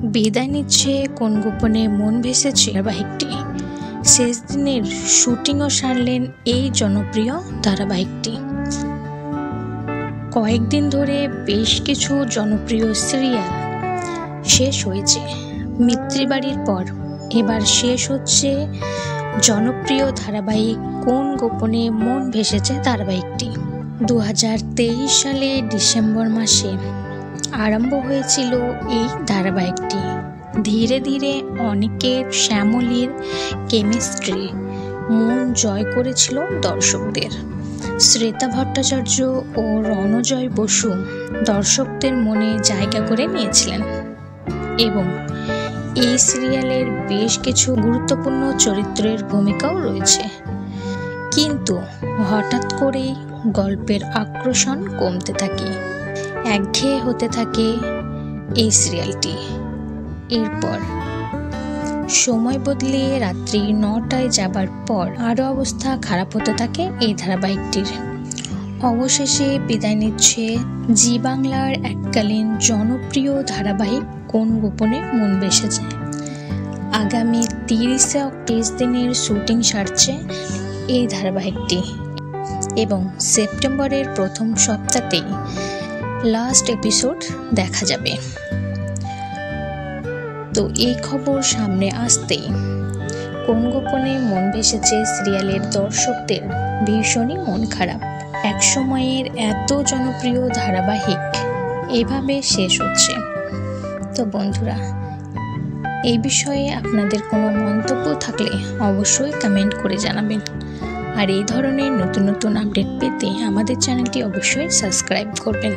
বিদায় নিচ্ছে কোন গোপনে মন ভেসেছে ধারাবাহিকটি। শেষ দিনের শুটিংও সারলেন এই জনপ্রিয় ধারাবাহিকটি। কয়েকদিন ধরে বেশ কিছু জনপ্রিয় সিরিয়াল শেষ হয়েছে। মিত্রিবাড়ির পর এবার শেষ হচ্ছে জনপ্রিয় ধারাবাহিক কোন গোপনে মন ভেসেছে ধারাবাহিকটি। 2023 সালে ডিসেম্বর মাসে আরম্ভ হয়েছিল এই ধারাবাহিকটি। ধীরে ধীরে অনেকের শ্যামলীর কেমিস্ট্রি মন জয় করেছিল দর্শকদের। শ্বেতা ভট্টাচার্য ও রণজয় বসু দর্শকদের মনে জায়গা করে নিয়েছিলেন এবং এই সিরিয়ালের বেশ কিছু গুরুত্বপূর্ণ চরিত্রের ভূমিকাও রয়েছে। কিন্তু হঠাৎ করেই গল্পের আকর্ষণ কমতে থাকে, একঘেয়ে হতে থাকে এই সিরিয়ালটি। এরপর সময় বদলিয়ে রাত্রি 9টায় যাবার পর আরও অবস্থা খারাপ হতে থাকে এই ধারাবাহিকটির। অবশেষে বিদায় নিচ্ছে জি বাংলার এককালীন জনপ্রিয় ধারাবাহিক কোন গোপনে মন ভেসেছে। আগামী 30 দিনের শুটিং সারছে এই ধারাবাহিকটি এবং সেপ্টেম্বরের প্রথম সপ্তাহতেই লাস্ট এপিসোড দেখা যাবে। তো এই খবর সামনে আসতেই কোন গোপনে মন ভেসেছে সিরিয়ালের দর্শকদের ভীষণই মন খারাপ। এক সময়ের এত জনপ্রিয় ধারাবাহিক এভাবে শেষ হচ্ছে। তো বন্ধুরা, এই বিষয়ে আপনাদের কোনো মন্তব্য থাকলে অবশ্যই কমেন্ট করে জানাবেন। আর এই ধরনের নতুন নতুন আপডেট পেতে আমাদের চ্যানেলটি অবশ্যই সাবস্ক্রাইব করবেন।